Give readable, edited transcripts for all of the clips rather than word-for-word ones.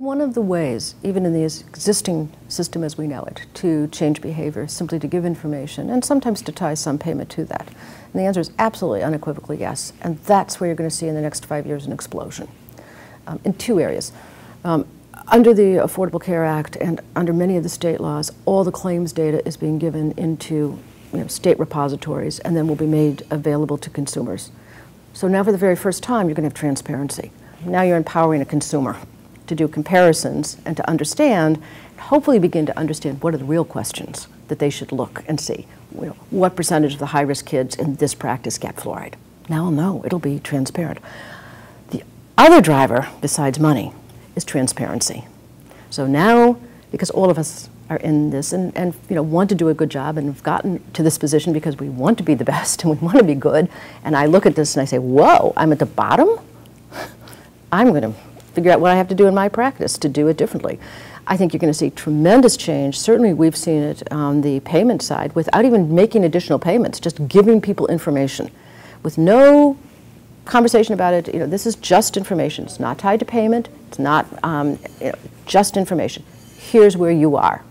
One of the ways, even in the existing system as we know it, to change behavior is simply to give information and sometimes to tie some payment to that. And the answer is absolutely, unequivocally yes. And that's where you're going to see in the next 5 years an explosion in two areas. Under the Affordable Care Act and under many of the state laws, all the claims data is being given into state repositories and then will be made available to consumers. So now for the very first time, you're going to have transparency. Now you're empowering a consumer to do comparisons and to understand, hopefully begin to understand what are the real questions that they should look and see. What percentage of the high-risk kids in this practice get fluoride? Now I'll know, it'll be transparent. The other driver, besides money, is transparency. So now, because all of us are in this and want to do a good job and have gotten to this position because we want to be the best and we want to be good, and I look at this and I say, whoa, I'm at the bottom? I'm going to figure out what I have to do in my practice to do it differently. I think you're going to see tremendous change. Certainly we've seen it on the payment side without even making additional payments, just giving people information with no conversation about it. This is just information. It's not tied to payment. It's not just information. Here's where you are,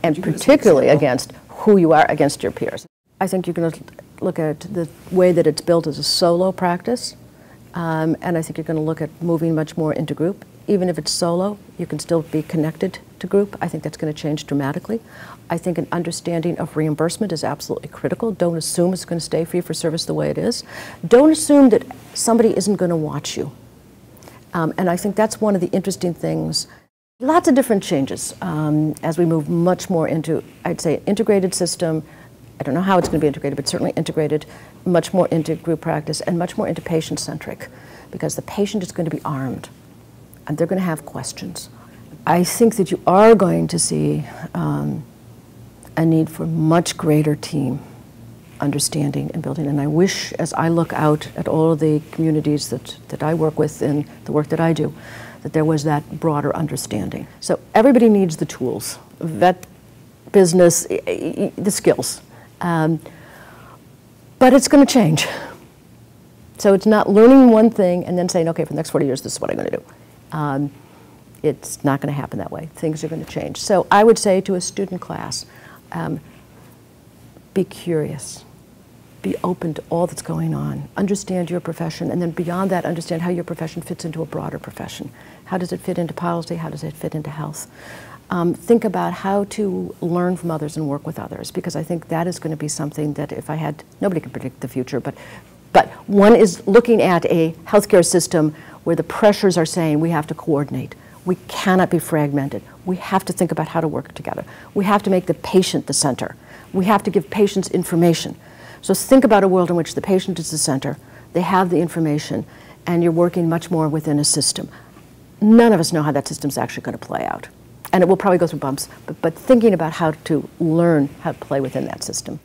and particularly against who you are against your peers. I think you're going to look at the way that it's built as a solo practice. And I think you're going to look at moving much more into group. Even if it's solo, you can still be connected to group. I think that's going to change dramatically. I think an understanding of reimbursement is absolutely critical. Don't assume it's going to stay fee for service the way it is. Don't assume that somebody isn't going to watch you. And I think that's one of the interesting things. Lots of different changes as we move much more into, I'd say, an integrated system. I don't know how it's going to be integrated, but certainly integrated much more into group practice and much more into patient-centric, because the patient is going to be armed and they're going to have questions. I think that you are going to see a need for much greater team understanding and building. And I wish, as I look out at all of the communities that I work with in the work that I do, that there was that broader understanding. So everybody needs the tools, vet, business, the skills. But it's going to change. So it's not learning one thing and then saying, okay, for the next 40 years, this is what I'm going to do. It's not going to happen that way. Things are going to change. So I would say to a student class, be curious. Be open to all that's going on. Understand your profession, and then beyond that, understand how your profession fits into a broader profession. How does it fit into policy? How does it fit into health? Think about how to learn from others and work with others, because I think that is going to be something that if I had, nobody can predict the future, but one is looking at a healthcare system where the pressures are saying we have to coordinate. We cannot be fragmented. We have to think about how to work together. We have to make the patient the center. We have to give patients information. So think about a world in which the patient is the center, they have the information, and you're working much more within a system. None of us know how that system's actually going to play out. And it will probably go through bumps, but thinking about how to learn how to play within that system.